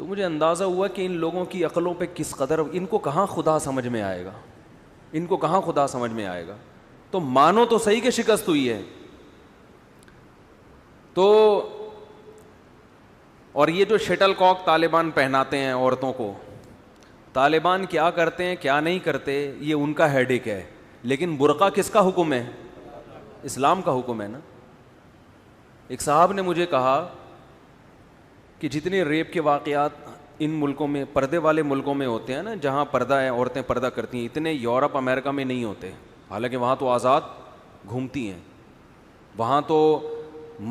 تو مجھے اندازہ ہوا کہ ان لوگوں کی عقلوں پہ کس قدر، ان کو کہاں خدا سمجھ میں آئے گا، ان کو کہاں خدا سمجھ میں آئے گا. تو مانو تو صحیح کہ شکست ہوئی ہے. تو اور یہ جو شٹل کاک طالبان پہناتے ہیں عورتوں کو، طالبان کیا کرتے ہیں کیا نہیں کرتے یہ ان کا ہیڈیک ہے، لیکن برقع کس کا حکم ہے؟ اسلام کا حکم ہے نا. ایک صاحب نے مجھے کہا کہ جتنے ریپ کے واقعات ان ملکوں میں، پردے والے ملکوں میں ہوتے ہیں نا، جہاں پردہ ہے، عورتیں پردہ کرتی ہیں، اتنے یورپ امریکہ میں نہیں ہوتے. حالانکہ وہاں تو آزاد گھومتی ہیں، وہاں تو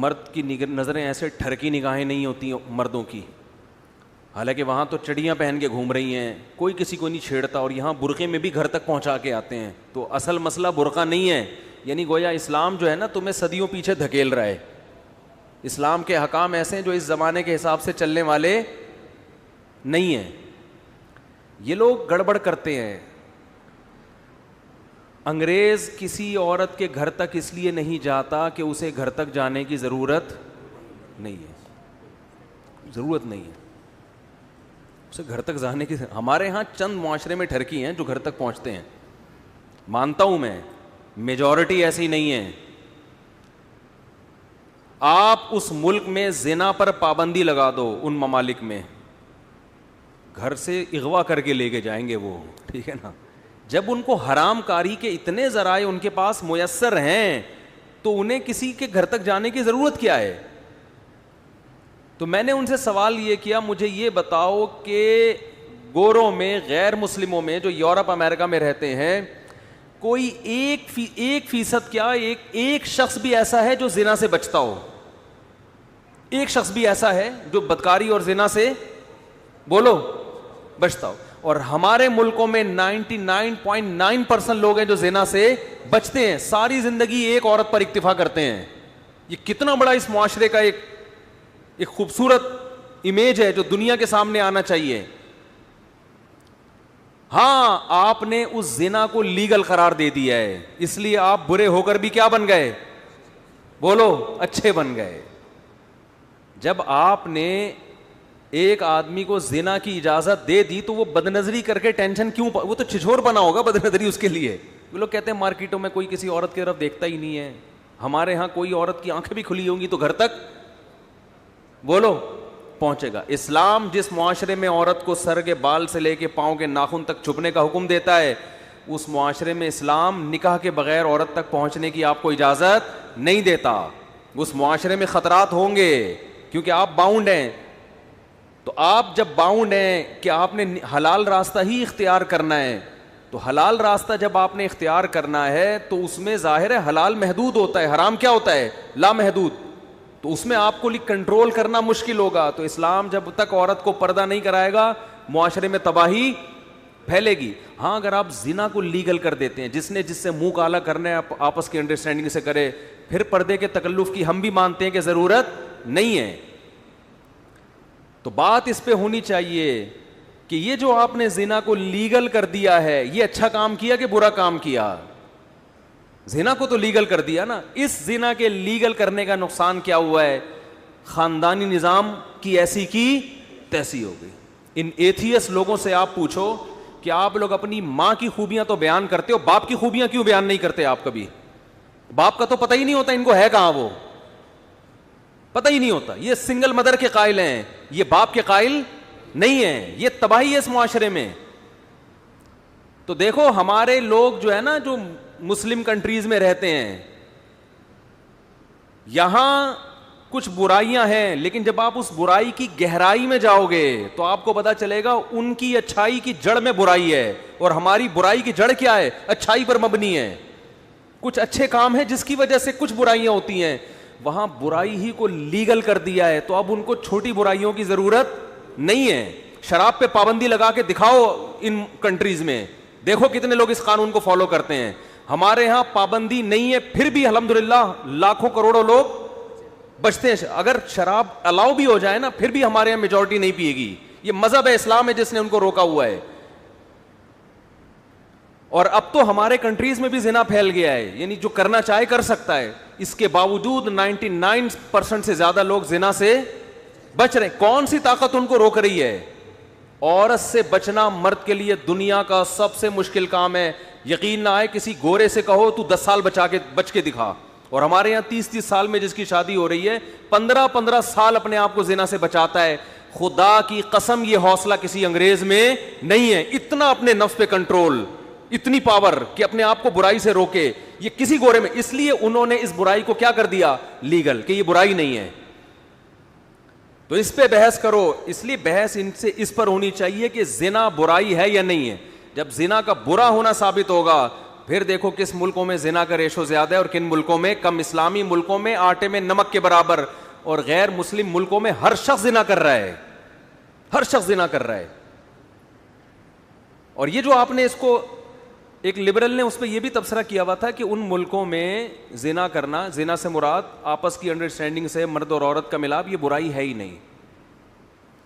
مرد کی نظریں ایسے ٹھرکی نگاہیں نہیں ہوتی مردوں کی، حالانکہ وہاں تو چڑیاں پہن کے گھوم رہی ہیں، کوئی کسی کو نہیں چھیڑتا، اور یہاں برقعے میں بھی گھر تک پہنچا کے آتے ہیں. تو اصل مسئلہ برقع نہیں ہے. یعنی گویا اسلام جو ہے نا تمہیں صدیوں پیچھے دھکیل رہا ہے. اسلام کے احکام ایسے ہیں جو اس زمانے کے حساب سے چلنے والے نہیں ہیں. یہ لوگ گڑبڑ کرتے ہیں. انگریز کسی عورت کے گھر تک اس لیے نہیں جاتا کہ اسے گھر تک جانے کی ضرورت نہیں ہے، ضرورت نہیں ہے اسے گھر تک جانے کی. ہمارے ہاں چند معاشرے میں ٹھرکی ہیں جو گھر تک پہنچتے ہیں، مانتا ہوں میں، میجورٹی ایسی نہیں ہے. آپ اس ملک میں زنا پر پابندی لگا دو، ان ممالک میں گھر سے اغوا کر کے لے کے جائیں گے وہ، ٹھیک ہے نا. جب ان کو حرام کاری کے اتنے ذرائع ان کے پاس میسر ہیں تو انہیں کسی کے گھر تک جانے کی ضرورت کیا ہے؟ تو میں نے ان سے سوال یہ کیا، مجھے یہ بتاؤ کہ گوروں میں، غیر مسلموں میں جو یورپ امریکہ میں رہتے ہیں، کوئی ایک فیصد کیا ایک شخص بھی ایسا ہے جو زنا سے بچتا ہو؟ ایک شخص بھی ایسا ہے جو بدکاری اور زنا سے بولو بچتا ہو؟ اور ہمارے ملکوں میں 99.9% لوگ ہیں جو زنا سے بچتے ہیں، ساری زندگی ایک عورت پر اکتفا کرتے ہیں. یہ کتنا بڑا اس معاشرے کا ایک خوبصورت امیج ہے جو دنیا کے سامنے آنا چاہیے. ہاں آپ نے اس زنا کو لیگل قرار دے دیا ہے، اس لیے آپ برے ہو کر بھی کیا بن گئے؟ بولو اچھے بن گئے. جب آپ نے ایک آدمی کو زنا کی اجازت دے دی تو وہ بدنظری کر کے ٹینشن کیوں وہ تو چھچور بنا ہوگا بدنظری اس کے لیے. وہ لوگ کہتے ہیں مارکیٹوں میں کوئی کسی عورت کی طرف دیکھتا ہی نہیں ہے، ہمارے ہاں کوئی عورت کی آنکھیں بھی کھلی ہوں گی تو گھر تک بولو پہنچے گا. اسلام جس معاشرے میں عورت کو سر کے بال سے لے کے پاؤں کے ناخن تک چھپنے کا حکم دیتا ہے، اس معاشرے میں اسلام نکاح کے بغیر عورت تک پہنچنے کی آپ کو اجازت نہیں دیتا. اس معاشرے میں خطرات ہوں گے کیونکہ آپ باؤنڈ ہیں. تو آپ جب باؤنڈ ہیں کہ آپ نے حلال راستہ ہی اختیار کرنا ہے، تو حلال راستہ جب آپ نے اختیار کرنا ہے تو اس میں ظاہر ہے حلال محدود ہوتا ہے، حرام کیا ہوتا ہے؟ لا محدود. تو اس میں آپ کو کنٹرول کرنا مشکل ہوگا. تو اسلام جب تک عورت کو پردہ نہیں کرائے گا معاشرے میں تباہی پھیلے گی. ہاں اگر آپ زنا کو لیگل کر دیتے ہیں، جس نے جس سے منہ کالا کرنا ہے آپس کی انڈرسٹینڈنگ سے کرے، پھر پردے کے تکلف کی ہم بھی مانتے ہیں کہ ضرورت نہیں ہے. تو بات اس پہ ہونی چاہیے کہ یہ جو آپ نے زنا کو لیگل کر دیا ہے یہ اچھا کام کیا کہ برا کام کیا؟ زنا کو تو لیگل کر دیا نا. اس زنا کے لیگل کرنے کا نقصان کیا ہوا ہے؟ خاندانی نظام کی ایسی کی تیسی ہو گئی. ان ایتھیس لوگوں سے آپ پوچھو کہ آپ لوگ اپنی ماں کی خوبیاں تو بیان کرتے ہو، باپ کی خوبیاں کیوں بیان نہیں کرتے؟ آپ کبھی باپ کا تو پتہ ہی نہیں ہوتا ان کو ہے کہاں، وہ پتہ ہی نہیں ہوتا. یہ سنگل مدر کے قائل ہیں، یہ باپ کے قائل نہیں ہیں. یہ تباہی ہے اس معاشرے میں. تو دیکھو ہمارے لوگ جو ہے نا، جو مسلم کنٹریز میں رہتے ہیں، یہاں کچھ برائیاں ہیں، لیکن جب آپ اس برائی کی گہرائی میں جاؤ گے تو آپ کو پتا چلے گا ان کی اچھائی کی جڑ میں برائی ہے، اور ہماری برائی کی جڑ کیا ہے؟ اچھائی پر مبنی ہے. کچھ اچھے کام ہیں جس کی وجہ سے کچھ برائیاں ہوتی ہیں، وہاں برائی ہی کو لیگل کر دیا ہے تو اب ان کو چھوٹی برائیوں کی ضرورت نہیں ہے. شراب پہ پابندی لگا کے دکھاؤ ان کنٹریز میں، دیکھو کتنے لوگ اس قانون کو فالو کرتے ہیں. ہمارے ہاں پابندی نہیں ہے پھر بھی الحمدللہ لاکھوں کروڑوں لوگ بچتے ہیں. اگر شراب الاؤ بھی ہو جائے نا پھر بھی ہمارے یہاں میجورٹی نہیں پیے گی. یہ مذہب ہے اسلام ہے جس نے ان کو روکا ہوا ہے. اور اب تو ہمارے کنٹریز میں بھی زنا پھیل گیا ہے، یعنی جو کرنا چاہے کر سکتا ہے. اس کے باوجود 99% سے زیادہ لوگ زنا سے بچ رہے. کون سی طاقت ان کو روک رہی ہے؟ عورت سے بچنا مرد کے لیے دنیا کا سب سے مشکل کام ہے. یقین نہ آئے کسی گورے سے کہو تو 10 سال بچ کے دکھا, اور ہمارے یہاں 30 سال میں جس کی شادی ہو رہی ہے 15 سال اپنے آپ کو زنا سے بچاتا ہے. خدا کی قسم یہ حوصلہ کسی انگریز میں نہیں ہے, اتنا اپنے نفس پہ کنٹرول, اتنی پاور کہ اپنے آپ کو برائی سے روکے, یہ کسی گورے میں. اس لیے انہوں نے اس برائی کو کیا کر دیا؟ لیگل, کہ یہ برائی نہیں ہے. تو اس پہ بحث کرو. اس لیے بحث ان سے اس پر ہونی چاہیے کہ زنا برائی ہے یا نہیں ہے. جب زنا کا برا ہونا ثابت ہوگا پھر دیکھو کس ملکوں میں زنا کا ریشو زیادہ ہے اور کن ملکوں میں کم. اسلامی ملکوں میں آٹے میں نمک کے برابر, اور غیر مسلم ملکوں میں ہر شخص زنا کر رہا ہے, ہر شخص زنا کر رہا ہے. اور یہ جو آپ نے اس کو, ایک لبرل نے اس پہ یہ بھی تبصرہ کیا ہوا تھا کہ ان ملکوں میں زنا کرنا, زنا سے مراد آپس کی انڈرسٹینڈنگ سے مرد اور عورت کا ملاپ, یہ برائی ہے ہی نہیں,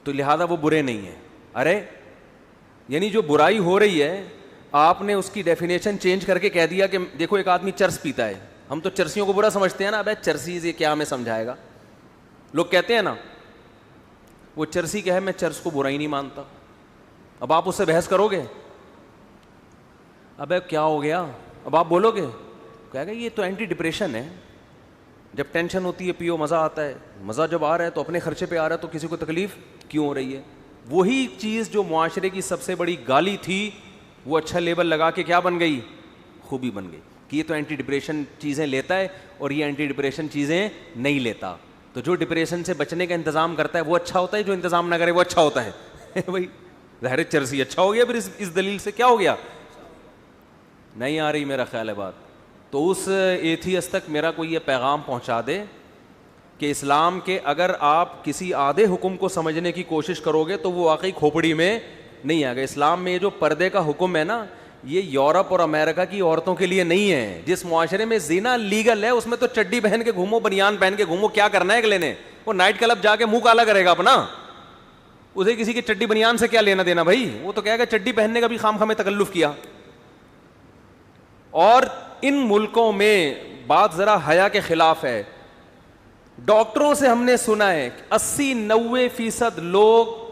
تو لہذا وہ برے نہیں ہیں. ارے یعنی جو برائی ہو رہی ہے آپ نے اس کی ڈیفینیشن چینج کر کے کہہ دیا کہ دیکھو ایک آدمی چرس پیتا ہے, ہم تو چرسیوں کو برا سمجھتے ہیں نا, ابے چرسی یہ کیا ہمیں سمجھائے گا. لوگ کہتے ہیں نا وہ چرسی کہے میں چرس کو برا ہی نہیں مانتا. اب آپ اس سے بحث کرو گے, ابے کیا ہو گیا, اب آپ بولو گے, کہے گا یہ تو اینٹی ڈپریشن ہے, جب ٹینشن ہوتی ہے پیو مزہ آتا ہے, مزہ جب آ رہا ہے تو اپنے خرچے پہ آ رہا ہے تو کسی کو تکلیف کیوں ہو رہی ہے. وہی چیز جو معاشرے کی سب سے بڑی گالی تھی وہ اچھا لیبل لگا کے کیا بن گئی؟ خوبی بن گئی, کہ یہ تو اینٹی ڈپریشن چیزیں لیتا ہے اور یہ اینٹی ڈپریشن چیزیں نہیں لیتا. تو جو ڈپریشن سے بچنے کا انتظام کرتا ہے وہ اچھا ہوتا ہے, جو انتظام نہ کرے وہ اچھا ہوتا ہے. بھائی ظاہر چرسی اچھا ہو گیا, پھر اس دلیل سے کیا ہو گیا؟ نہیں آ رہی میرا خیال ہے بات. تو اس ایتھیس تک میرا کوئی یہ پیغام پہنچا دے کہ اسلام کے اگر آپ کسی آدھے حکم کو سمجھنے کی کوشش کرو گے تو وہ واقعی کھوپڑی میں نہیں آئے گا. اسلام میں یہ جو پردے کا حکم ہے نا, یہ یورپ اور امریکہ کی عورتوں کے لیے نہیں ہے. جس معاشرے میں زنا لیگل ہے اس میں تو چڈی پہن کے گھومو, بنیان پہن کے گھومو, کیا کرنا ہے اگلے نے؟ وہ نائٹ کلب جا کے منہ کالا کرے گا اپنا, اسے کسی کی چڈی بنیان سے کیا لینا دینا بھائی. وہ تو کہے گا چڈی پہننے کا بھی خام خامے تکلف کیا. اور ان ملکوں میں بات ذرا حیا کے خلاف ہے. ڈاکٹروں سے ہم نے سنا ہے 80-90% لوگ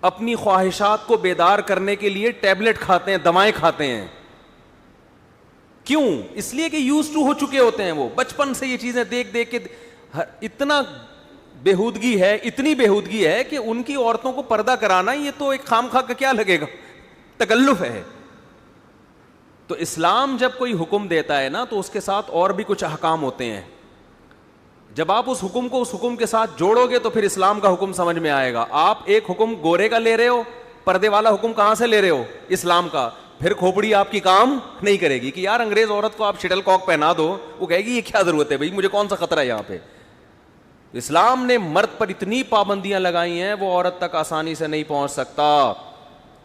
اپنی خواہشات کو بیدار کرنے کے لیے ٹیبلٹ کھاتے ہیں, دوائیں کھاتے ہیں. کیوں؟ اس لیے کہ یوز ٹو ہو چکے ہوتے ہیں وہ, بچپن سے یہ چیزیں دیکھ دیکھ کے. اتنا بےہودگی ہے, اتنی بےہودگی ہے کہ ان کی عورتوں کو پردہ کرانا یہ تو ایک خام خواہ کا کیا لگے گا, تکلف ہے. تو اسلام جب کوئی حکم دیتا ہے نا تو اس کے ساتھ اور بھی کچھ احکام ہوتے ہیں. جب آپ اس حکم کو اس حکم کے ساتھ جوڑو گے تو پھر اسلام کا حکم سمجھ میں آئے گا. آپ ایک حکم گورے کا لے رہے ہو, پردے والا حکم کہاں سے لے رہے ہو؟ اسلام کا. پھر کھوپڑی آپ کی کام نہیں کرے گی کہ یار انگریز عورت کو آپ شٹل کاک پہنا دو, وہ کہے گی یہ کیا ضرورت ہے بھائی, مجھے کون سا خطرہ ہے یہاں پہ. اسلام نے مرد پر اتنی پابندیاں لگائی ہیں وہ عورت تک آسانی سے نہیں پہنچ سکتا.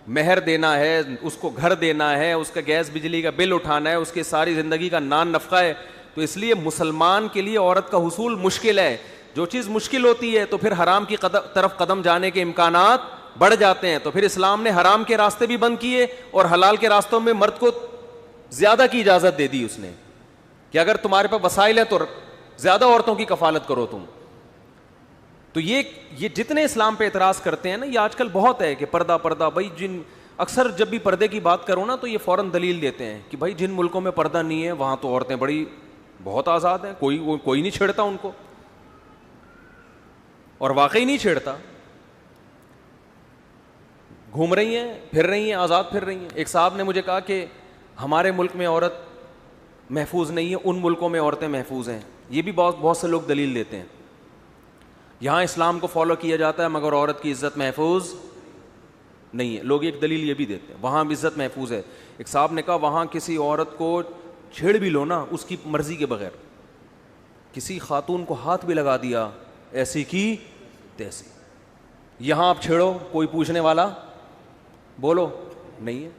مہر دینا ہے, اس کو گھر دینا ہے, اس کا گیس بجلی کا بل اٹھانا ہے, اس کی ساری زندگی کا نان نفقہ ہے. تو اس لیے مسلمان کے لیے عورت کا حصول مشکل ہے. جو چیز مشکل ہوتی ہے تو پھر حرام کی طرف قدم جانے کے امکانات بڑھ جاتے ہیں. تو پھر اسلام نے حرام کے راستے بھی بند کیے اور حلال کے راستوں میں مرد کو زیادہ کی اجازت دے دی اس نے, کہ اگر تمہارے پاس وسائل ہے تو زیادہ عورتوں کی کفالت کرو تم. تو یہ جتنے اسلام پہ اعتراض کرتے ہیں نا, یہ آج کل بہت ہے کہ پردہ پردہ. بھائی جن اکثر جب بھی پردے کی بات کرو نا تو یہ فوراً دلیل دیتے ہیں کہ بھائی جن ملکوں میں پردہ نہیں ہے وہاں تو عورتیں بڑی بہت آزاد ہیں, کوئی نہیں چھیڑتا ان کو. اور واقعی نہیں چھیڑتا, گھوم رہی ہیں, پھر رہی ہیں, آزاد پھر رہی ہیں. ایک صاحب نے مجھے کہا کہ ہمارے ملک میں عورت محفوظ نہیں ہے, ان ملکوں میں عورتیں محفوظ ہیں. یہ بھی بہت سے لوگ دلیل دیتے ہیں. یہاں اسلام کو فالو کیا جاتا ہے مگر عورت کی عزت محفوظ نہیں ہے. لوگ ایک دلیل یہ بھی دیتے ہیں وہاں بھی عزت محفوظ ہے. ایک صاحب نے کہا وہاں کسی عورت کو چھیڑ بھی لو نا اس کی مرضی کے بغیر, کسی خاتون کو ہاتھ بھی لگا دیا ایسی کی تیسی, یہاں آپ چھیڑو کوئی پوچھنے والا بولو نہیں ہے.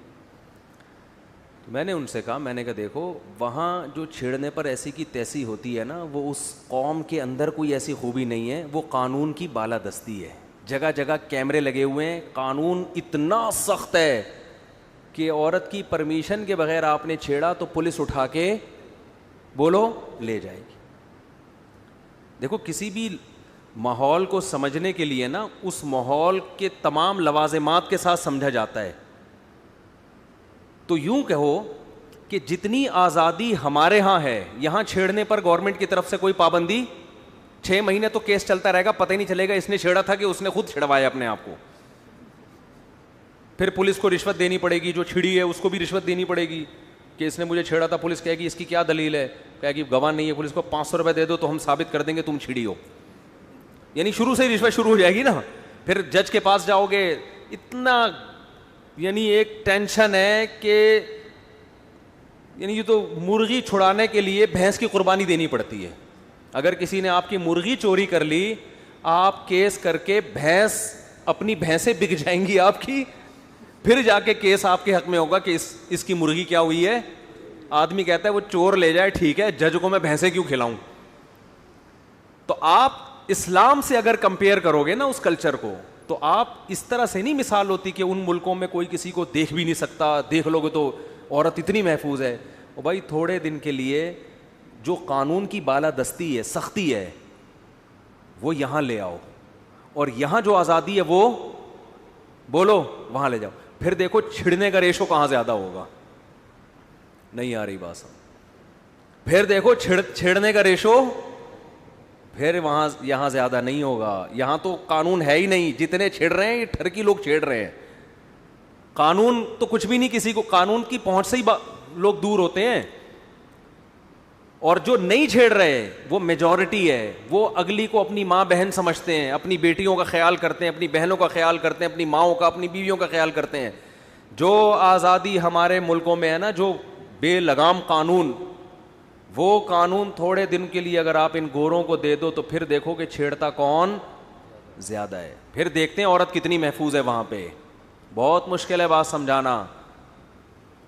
میں نے ان سے کہا, میں نے کہا دیکھو وہاں جو چھیڑنے پر ایسی کی تیسی ہوتی ہے نا وہ اس قوم کے اندر کوئی ایسی خوبی نہیں ہے, وہ قانون کی بالادستی ہے. جگہ جگہ کیمرے لگے ہوئے ہیں, قانون اتنا سخت ہے کہ عورت کی پرمیشن کے بغیر آپ نے چھیڑا تو پولیس اٹھا کے بولو لے جائے گی. دیکھو کسی بھی ماحول کو سمجھنے کے لیے نا اس ماحول کے تمام لوازمات کے ساتھ سمجھا جاتا ہے. تو یوں کہو کہ جتنی آزادی ہمارے ہاں ہے, یہاں چھیڑنے پر گورنمنٹ کی طرف سے کوئی پابندی, 6 مہینے تو کیس چلتا رہے گا, پتہ ہی نہیں چلے گا اس نے چھیڑا تھا کہ اس نے خود چھڑوایا اپنے آپ کو. پھر پولیس کو رشوت دینی پڑے گی, جو چھڑی ہے اس کو بھی رشوت دینی پڑے گی کہ اس نے مجھے چھیڑا تھا. پولیس کہے گی اس کی کیا دلیل ہے, کہے گی گواہ نہیں ہے, پولیس کو 500 روپے دے دو تو ہم ثابت کر دیں گے تم چھڑی ہو. یعنی شروع سے ہی رشوت شروع ہو جائے گی نا. پھر جج کے پاس جاؤ گے, اتنا یعنی ایک ٹینشن ہے کہ یعنی یہ تو مرغی چھڑانے کے لیے بھینس کی قربانی دینی پڑتی ہے. اگر کسی نے آپ کی مرغی چوری کر لی, آپ کیس کر کے بھینس, اپنی بھینسیں بک جائیں گی آپ کی, پھر جا کے کیس آپ کے حق میں ہوگا کہ اس کی مرغی کیا ہوئی ہے. آدمی کہتا ہے وہ چور لے جائے ٹھیک ہے, جج کو میں بھینسیں کیوں کھلاؤں. تو آپ اسلام سے اگر کمپیئر کرو گے نا اس کلچر کو, تو آپ اس طرح سے نہیں مثال ہوتی کہ ان ملکوں میں کوئی کسی کو دیکھ بھی نہیں سکتا, دیکھ لو گے تو عورت اتنی محفوظ ہے. او بھائی تھوڑے دن کے لیے جو قانون کی بالادستی ہے, سختی ہے, وہ یہاں لے آؤ, اور یہاں جو آزادی ہے وہ بولو وہاں لے جاؤ. پھر دیکھو چھڑنے کا ریشو کہاں زیادہ ہوگا. نہیں آ رہی بات سمجھ. پھر دیکھو چھیڑنے کا ریشو پھر وہاں یہاں زیادہ نہیں ہوگا. یہاں تو قانون ہے ہی نہیں, جتنے چھیڑ رہے ہیں یہ ٹھرکی لوگ چھیڑ رہے ہیں. قانون تو کچھ بھی نہیں, کسی کو قانون کی پہنچ سے ہی لوگ دور ہوتے ہیں. اور جو نہیں چھیڑ رہے وہ میجورٹی ہے, وہ اگلی کو اپنی ماں بہن سمجھتے ہیں, اپنی بیٹیوں کا خیال کرتے ہیں, اپنی بہنوں کا خیال کرتے ہیں, اپنی ماؤں کا, اپنی بیویوں کا خیال کرتے ہیں. جو آزادی ہمارے ملکوں میں ہے نا, جو بے لگام قانون, وہ قانون تھوڑے دن کے لیے اگر آپ ان گوروں کو دے دو تو پھر دیکھو کہ چھیڑتا کون زیادہ ہے. پھر دیکھتے ہیں عورت کتنی محفوظ ہے وہاں پہ. بہت مشکل ہے بات سمجھانا.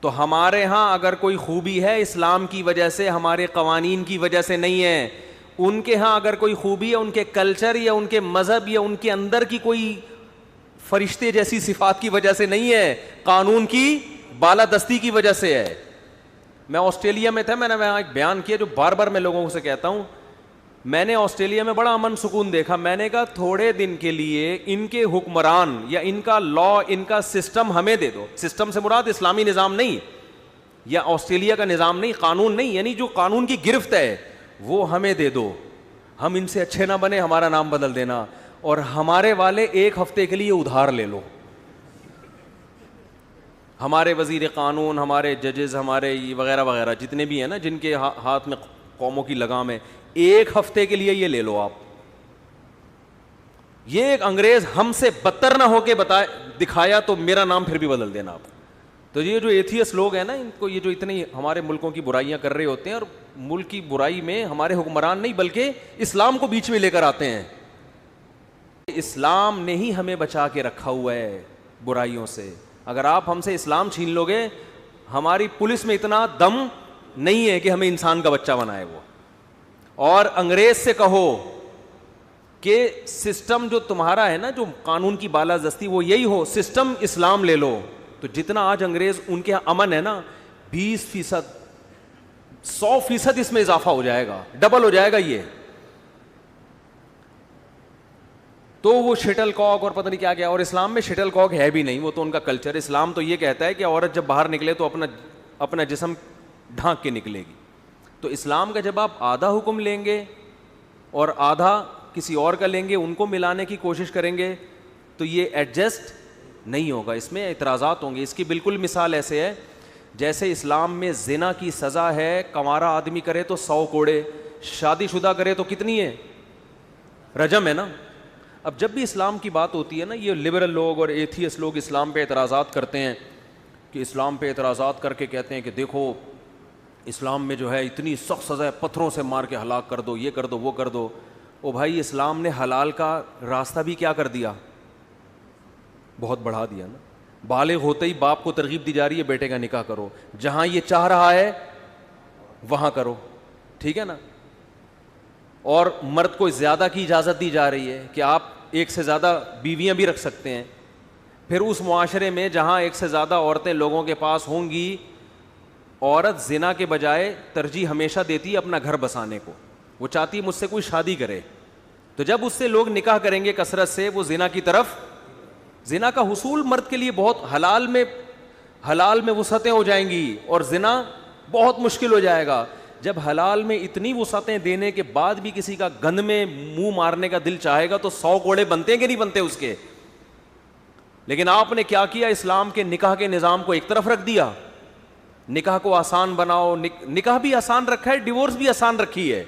تو ہمارے ہاں اگر کوئی خوبی ہے اسلام کی وجہ سے, ہمارے قوانین کی وجہ سے نہیں ہے. ان کے ہاں اگر کوئی خوبی ہے ان کے کلچر یا ان کے مذہب یا ان کے اندر کی کوئی فرشتے جیسی صفات کی وجہ سے نہیں ہے, قانون کی بالادستی کی وجہ سے ہے. میں آسٹریلیا میں تھا, میں نے وہاں ایک بیان کیا جو بار بار میں لوگوں سے کہتا ہوں. میں نے آسٹریلیا میں بڑا امن سکون دیکھا. میں نے کہا تھوڑے دن کے لیے ان کے حکمران یا ان کا لا, ان کا سسٹم ہمیں دے دو. سسٹم سے مراد اسلامی نظام نہیں یا آسٹریلیا کا نظام نہیں, قانون نہیں, یعنی جو قانون کی گرفت ہے وہ ہمیں دے دو. ہم ان سے اچھے نہ بنے, ہمارا نام بدل دینا, اور ہمارے والے 1 ہفتے کے لیے ادھار لے لو. ہمارے وزیر قانون, ہمارے ججز, ہمارے وغیرہ وغیرہ جتنے بھی ہیں نا جن کے ہاتھ میں قوموں کی لگام ہے, 1 ہفتے کے لیے یہ لے لو آپ. یہ ایک انگریز ہم سے بدتر نہ ہو کے دکھایا تو میرا نام پھر بھی بدل دینا آپ. تو یہ جو ایتھیس لوگ ہیں نا, ان کو یہ جو اتنی ہمارے ملکوں کی برائیاں کر رہے ہوتے ہیں, اور ملک کی برائی میں ہمارے حکمران نہیں بلکہ اسلام کو بیچ میں لے کر آتے ہیں. اسلام نے ہی ہمیں بچا کے رکھا ہوا ہے برائیوں سے. اگر آپ ہم سے اسلام چھین لو گے, ہماری پولیس میں اتنا دم نہیں ہے کہ ہمیں انسان کا بچہ بنائے وہ. اور انگریز سے کہو کہ سسٹم جو تمہارا ہے نا, جو قانون کی بالادستی, وہ یہی ہو, سسٹم اسلام لے لو. تو جتنا آج انگریز ان کے امن ہے نا, 20%, 100% اس میں اضافہ ہو جائے گا, ڈبل ہو جائے گا یہ. تو وہ شٹل کاک اور پتہ نہیں کیا کیا, اور اسلام میں شٹل کاک ہے بھی نہیں, وہ تو ان کا کلچر. اسلام تو یہ کہتا ہے کہ عورت جب باہر نکلے تو اپنا جسم ڈھانک کے نکلے گی. تو اسلام کا جب آپ آدھا حکم لیں گے اور آدھا کسی اور کا لیں گے, ان کو ملانے کی کوشش کریں گے, تو یہ ایڈجسٹ نہیں ہوگا, اس میں اعتراضات ہوں گے. اس کی بالکل مثال ایسے ہے جیسے اسلام میں زنا کی سزا ہے, کنوارا آدمی کرے تو 100 کوڑے, شادی شدہ کرے تو کتنی ہے, رجم ہے نا. اب جب بھی اسلام کی بات ہوتی ہے نا, یہ لبرل لوگ اور ایتھیس لوگ اسلام پہ اعتراضات کرتے ہیں, کہ اسلام پہ اعتراضات کر کے کہتے ہیں کہ دیکھو اسلام میں جو ہے اتنی سخت سزا ہے, پتھروں سے مار کے ہلاک کر دو, یہ کر دو, وہ کر دو. او بھائی, اسلام نے حلال کا راستہ بھی کیا کر دیا, بہت بڑھا دیا نا. بالغ ہوتے ہی باپ کو ترغیب دی جا رہی ہے بیٹے کا نکاح کرو, جہاں یہ چاہ رہا ہے وہاں کرو, ٹھیک ہے نا. اور مرد کو زیادہ کی اجازت دی جا رہی ہے کہ آپ 1 سے زیادہ بیویاں بھی رکھ سکتے ہیں. پھر اس معاشرے میں جہاں 1 سے زیادہ عورتیں لوگوں کے پاس ہوں گی, عورت زنا کے بجائے ترجیح ہمیشہ دیتی ہے اپنا گھر بسانے کو. وہ چاہتی ہے مجھ سے کوئی شادی کرے, تو جب اس سے لوگ نکاح کریں گے کثرت سے، وہ زنا کی طرف، زنا کا حصول مرد کے لیے بہت حلال میں وسعتیں ہو جائیں گی اور زنا بہت مشکل ہو جائے گا. جب حلال میں اتنی وسعتیں دینے کے بعد بھی کسی کا گند میں منہ مارنے کا دل چاہے گا تو 100 کوڑے بنتے ہیں کہ نہیں بنتے اس کے. لیکن آپ نے کیا کیا؟ اسلام کے نکاح کے نظام کو ایک طرف رکھ دیا. نکاح کو آسان بناؤ، نکاح بھی آسان رکھا ہے، ڈیورس بھی آسان رکھی ہے.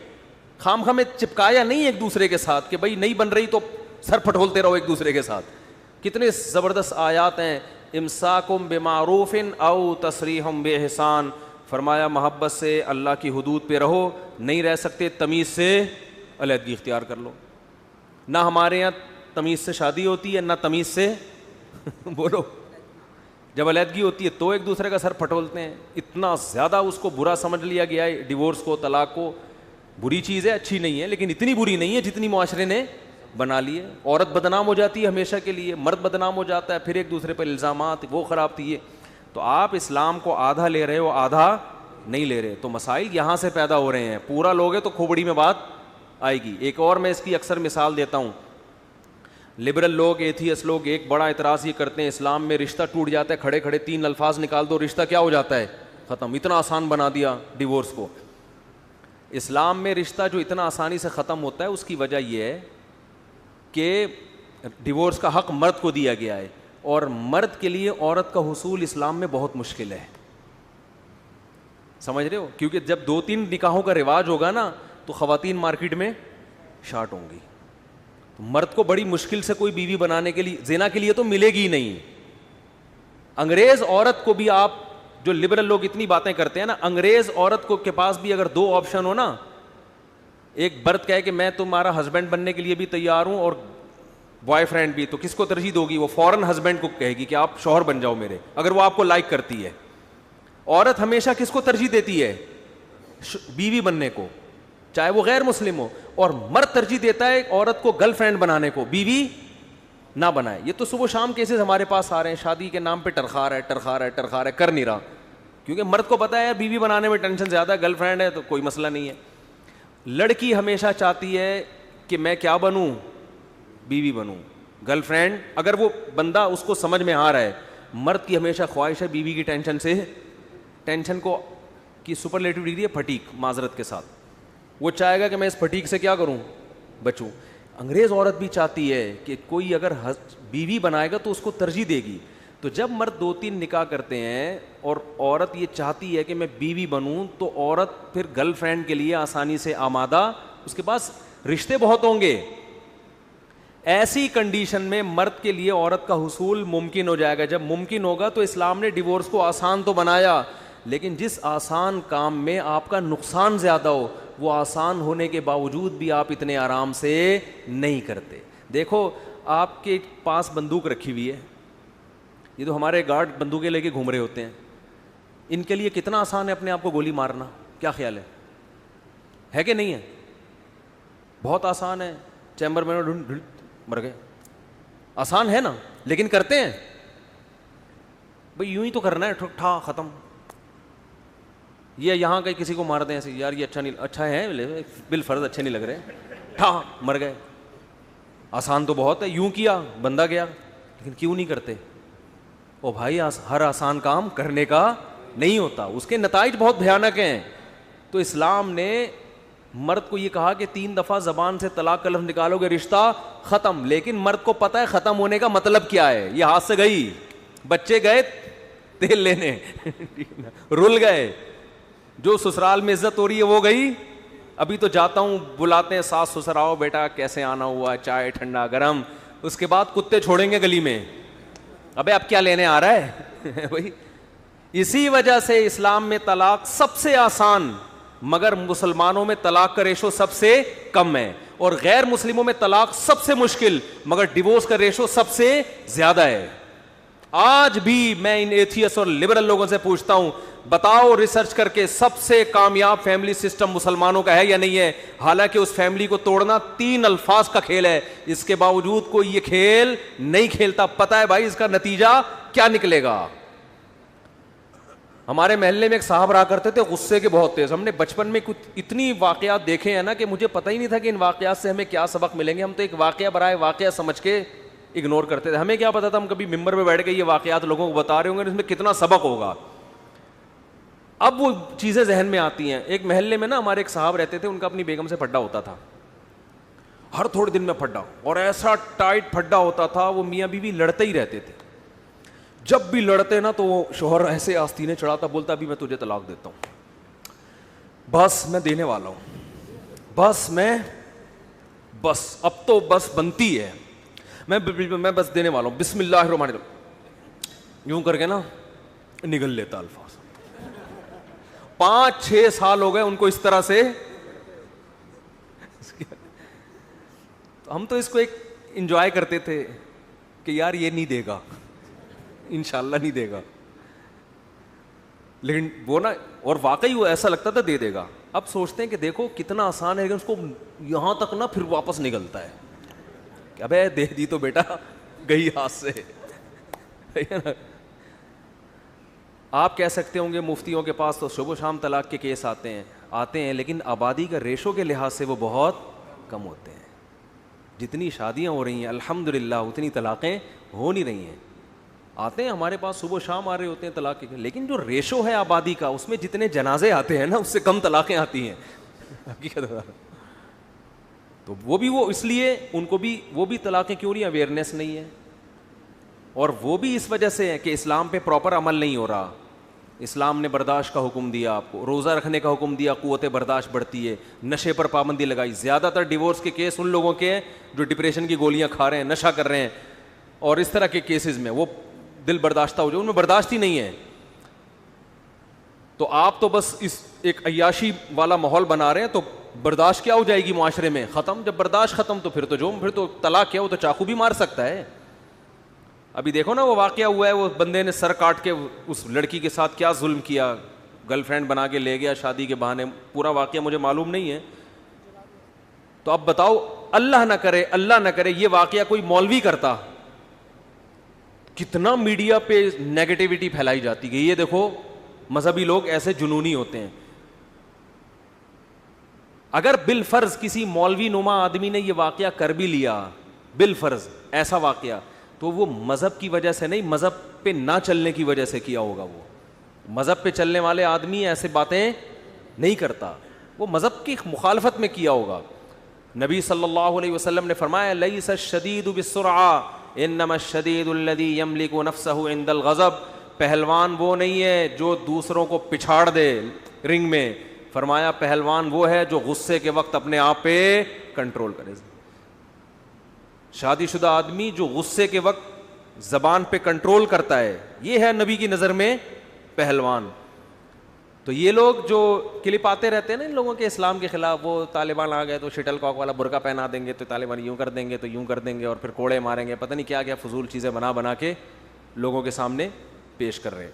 خام خامے چپکایا نہیں ایک دوسرے کے ساتھ کہ بھائی نہیں بن رہی تو سر پھٹولتے رہو ایک دوسرے کے ساتھ. کتنے زبردست آیات ہیں. امساکم بمعروف او تسریحم باحسان، فرمایا محبت سے اللہ کی حدود پہ رہو، نہیں رہ سکتے تمیز سے علیحدگی اختیار کر لو. نہ ہمارے یہاں تمیز سے شادی ہوتی ہے، نہ تمیز سے بولو جب علیحدگی ہوتی ہے تو ایک دوسرے کا سر پھٹولتے ہیں. اتنا زیادہ اس کو برا سمجھ لیا گیا ہے ڈیورس کو، طلاق کو. بری چیز ہے، اچھی نہیں ہے، لیکن اتنی بری نہیں ہے جتنی معاشرے نے بنا لی ہے. عورت بدنام ہو جاتی ہے ہمیشہ کے لیے، مرد بدنام ہو جاتا ہے، پھر ایک دوسرے پر الزامات، وہ خراب تھی یہ. تو آپ اسلام کو آدھا لے رہے ہو، آدھا نہیں لے رہے. تو مسائل یہاں سے پیدا ہو رہے ہیں. پورا لوگے تو کھوپڑی میں بات آئے گی. ایک اور میں اس کی اکثر مثال دیتا ہوں. لبرل لوگ، ایتھیس لوگ ایک بڑا اعتراض یہ کرتے ہیں اسلام میں رشتہ ٹوٹ جاتا ہے، کھڑے کھڑے 3 الفاظ نکال دو رشتہ کیا ہو جاتا ہے؟ ختم. اتنا آسان بنا دیا ڈیورس کو. اسلام میں رشتہ جو اتنا آسانی سے ختم ہوتا ہے اس کی وجہ یہ ہے کہ ڈیورس کا حق مرد کو دیا گیا ہے، اور مرد کے لیے عورت کا حصول اسلام میں بہت مشکل ہے. سمجھ رہے ہو؟ کیونکہ جب 2-3 نکاحوں کا رواج ہوگا نا تو خواتین مارکیٹ میں شارٹ ہوں گی. مرد کو بڑی مشکل سے کوئی بیوی بنانے کے لیے، زنا کے لیے تو ملے گی ہی نہیں. انگریز عورت کو بھی، آپ جو لبرل لوگ اتنی باتیں کرتے ہیں نا، انگریز عورت کو کے پاس بھی اگر 2 آپشن ہو نا، ایک برد کہے کہ میں تمہارا ہسبینڈ بننے کے لیے بھی تیار ہوں اور بوائے فرینڈ بھی، تو کس کو ترجیح دو گی؟ وہ فوراً ہسبینڈ کو کہے گی کہ آپ شوہر بن جاؤ میرے، اگر وہ آپ کو لائک کرتی ہے. عورت ہمیشہ کس کو ترجیح دیتی ہے؟ بیوی بننے کو، چاہے وہ غیر مسلم ہو. اور مرد ترجیح دیتا ہے عورت کو گرل فرینڈ بنانے کو، بیوی نہ بنائے. یہ تو صبح شام کیسز ہمارے پاس آ رہے ہیں، شادی کے نام پہ ٹرخا رہا ہے، کر نہیں رہا. کیونکہ مرد کو پتا ہے بیوی بنانے میں ٹینشن زیادہ ہے، گرل فرینڈ ہے تو کوئی مسئلہ نہیں ہے. لڑکی ہمیشہ چاہتی ہے کہ میں کیا بنوں؟ بیوی بنوں. گرل فرینڈ اگر وہ بندہ اس کو سمجھ میں آ رہا ہے. مرد کی ہمیشہ خواہش ہے بیوی کی ٹینشن کو کی سپرلیٹو ڈگری ہے پھٹیک، معذرت کے ساتھ. وہ چاہے گا کہ میں اس پھٹیک سے کیا کروں؟ بچوں. انگریز عورت بھی چاہتی ہے کہ کوئی اگر بیوی بنائے گا تو اس کو ترجیح دے گی. تو جب مرد 2-3 نکاح کرتے ہیں اور عورت یہ چاہتی ہے کہ میں بیوی بنوں، تو عورت پھر گرل فرینڈ کے لیے آسانی سے آمادہ، اس کے پاس رشتے بہت ہوں گے. ایسی کنڈیشن میں مرد کے لیے عورت کا حصول ممکن ہو جائے گا. جب ممکن ہوگا تو اسلام نے ڈیورس کو آسان تو بنایا، لیکن جس آسان کام میں آپ کا نقصان زیادہ ہو، وہ آسان ہونے کے باوجود بھی آپ اتنے آرام سے نہیں کرتے. دیکھو آپ کے پاس بندوق رکھی ہوئی ہے، یہ تو ہمارے گارڈ بندوقیں لے کے گھوم رہے ہوتے ہیں، ان کے لیے کتنا آسان ہے اپنے آپ کو گولی مارنا. کیا خیال ہے کہ نہیں ہے؟ بہت آسان ہے. چیمبر میں مر گئے، آسان ہے نا، لیکن کرتے ہیں بھئی یوں ہی تو کرنا ہے، ٹھا ختم. یہ یہاں کہیں کسی کو مار دیں ایسے، یار یہ اچھا ہے بالفرض اچھے نہیں لگ رہے، ٹھا مر گئے. آسان تو بہت ہے، یوں کیا بندہ گیا. لیکن کیوں نہیں کرتے؟ او بھائی ہر آسان کام کرنے کا نہیں ہوتا، اس کے نتائج بہت بھیانک ہیں. تو اسلام نے مرد کو یہ کہا کہ 3 دفعہ زبان سے طلاق کا لفظ نکالو گے رشتہ ختم. لیکن مرد کو پتہ ہے ختم ہونے کا مطلب کیا ہے. یہ ہاتھ سے گئی، بچے گئے تیل لینے رل گئے، جو سسرال میں عزت ہو رہی ہے وہ گئی. ابھی تو جاتا ہوں، بلاتے ہیں ساس سسر، آؤ بیٹا کیسے آنا ہوا، چائے ٹھنڈا گرم. اس کے بعد کتے چھوڑیں گے گلی میں، ابے اب کیا لینے آ رہا ہے بھائی. اسی وجہ سے اسلام میں طلاق سب سے آسان، مگر مسلمانوں میں طلاق کا ریشو سب سے کم ہے. اور غیر مسلموں میں طلاق سب سے مشکل، مگر ڈیورس کا ریشو سب سے زیادہ ہے. آج بھی میں ان ایتھیس اور لبرل لوگوں سے پوچھتا ہوں، بتاؤ ریسرچ کر کے سب سے کامیاب فیملی سسٹم مسلمانوں کا ہے یا نہیں ہے؟ حالانکہ اس فیملی کو توڑنا 3 الفاظ کا کھیل ہے، اس کے باوجود کوئی یہ کھیل نہیں کھیلتا. پتہ ہے بھائی اس کا نتیجہ کیا نکلے گا. ہمارے محلے میں ایک صاحب رہا کرتے تھے, غصے کے بہت تیز. ہم نے بچپن میں کچھ اتنی واقعات دیکھے ہیں نا کہ مجھے پتہ ہی نہیں تھا کہ ان واقعات سے ہمیں کیا سبق ملیں گے. ہم تو ایک واقعہ برائے واقعہ سمجھ کے اگنور کرتے تھے. ہمیں کیا پتا تھا, ہم کبھی ممبر پہ بیٹھ کے یہ واقعات لوگوں کو بتا رہے ہوں گے, اس میں کتنا سبق ہوگا. اب وہ چیزیں ذہن میں آتی ہیں. ایک محلے میں نا ہمارے ایک صاحب رہتے تھے, ان کا اپنی بیگم سے پھڈا ہوتا تھا, ہر تھوڑے دن میں پھڈا, اور ایسا ٹائٹ پھڈا ہوتا تھا, وہ میاں بیوی لڑتے ہی رہتے تھے. جب بھی لڑتے نا تو وہ شوہر ایسے آستینے چڑھاتا, بولتا ابھی میں تجھے طلاق دیتا ہوں, بس میں دینے والا ہوں, بس اب تو بس بنتی ہے, میں بس دینے والا ہوں, بسم اللہ الرحمن الرحیم, یوں کر کے نا نگل لیتا الفاظ. 5-6 سال ہو گئے ان کو اس طرح سے. ہم تو اس کو ایک انجوائے کرتے تھے کہ یار یہ نہیں دے گا, انشاءاللہ نہیں دے گا, لیکن وہ نا, اور واقعی وہ ایسا لگتا تھا دے دے گا. اب سوچتے ہیں کہ دیکھو کتنا آسان ہے, لیکن اس کو یہاں تک نا پھر واپس نکلتا ہے کہ ابے دے دی تو بیٹا گئی ہاتھ سے. آپ کہہ سکتے ہوں گے مفتیوں کے پاس تو صبح و شام طلاق کے کیس آتے ہیں, لیکن آبادی کا ریشو کے لحاظ سے وہ بہت کم ہوتے ہیں. جتنی شادیاں ہو رہی ہیں الحمدللہ اتنی طلاقیں ہو نہیں رہی ہیں. آتے ہیں ہمارے پاس صبح و شام آ رہے ہوتے ہیں طلاق کے, لیکن جو ریشو ہے آبادی کا اس میں جتنے جنازے آتے ہیں نا اس سے کم طلاقیں آتی ہیں. تو وہ اس لیے ان کو بھی وہ بھی طلاقیں کیوں نہیں, اویئرنیس نہیں ہے, اور وہ بھی اس وجہ سے ہے کہ اسلام پہ پراپر عمل نہیں ہو رہا. اسلام نے برداشت کا حکم دیا, آپ کو روزہ رکھنے کا حکم دیا, قوت برداشت بڑھتی ہے, نشے پر پابندی لگائی. زیادہ تر ڈیورس کے کیس ان لوگوں کے ہیں جو ڈپریشن کی گولیاں کھا رہے ہیں, نشہ کر رہے ہیں, اور اس طرح کے کیسز میں وہ دل برداشتہ ہو جائے, ان میں برداشت ہی نہیں ہے. تو آپ تو بس اس ایک عیاشی والا ماحول بنا رہے ہیں, تو برداشت کیا ہو جائے گی معاشرے میں, ختم. جب برداشت ختم تو پھر تو طلاق کیا, وہ تو چاقو بھی مار سکتا ہے. ابھی دیکھو نا وہ واقعہ ہوا ہے, وہ بندے نے سر کاٹ کے اس لڑکی کے ساتھ کیا ظلم کیا, گرل فرینڈ بنا کے لے گیا شادی کے بہانے. پورا واقعہ مجھے معلوم نہیں ہے. تو اب بتاؤ, اللہ نہ کرے یہ واقعہ کوئی مولوی کرتا, کتنا میڈیا پہ نیگیٹیوٹی پھیلائی جاتی ہے. یہ دیکھو مذہبی لوگ ایسے جنونی ہوتے ہیں. اگر بالفرض کسی مولوی نما آدمی نے یہ واقعہ کر بھی لیا, بالفرض ایسا واقعہ, تو وہ مذہب کی وجہ سے نہیں, مذہب پہ نہ چلنے کی وجہ سے کیا ہوگا. وہ مذہب پہ چلنے والے آدمی ایسے باتیں نہیں کرتا, وہ مذہب کی مخالفت میں کیا ہوگا. نبی صلی اللہ علیہ وسلم نے فرمایا لیس الشدید بالسرعہ انما الشدید الذی یملک نفسہ عند الغضب. پہلوان وہ نہیں ہے جو دوسروں کو پچھاڑ دے رنگ میں, فرمایا پہلوان وہ ہے جو غصے کے وقت اپنے آپ پہ کنٹرول کرے. شادی شدہ آدمی جو غصے کے وقت زبان پہ کنٹرول کرتا ہے, یہ ہے نبی کی نظر میں پہلوان. تو یہ لوگ جو کلپ آتے رہتے ہیں نا ان لوگوں کے اسلام کے خلاف, وہ طالبان آ گئے تو شٹل کاک والا برقع پہنا دیں گے, تو طالبان یوں کر دیں گے, تو یوں کر دیں گے, اور پھر کوڑے ماریں گے, پتہ نہیں کیا کیا فضول چیزیں بنا کے لوگوں کے سامنے پیش کر رہے ہیں.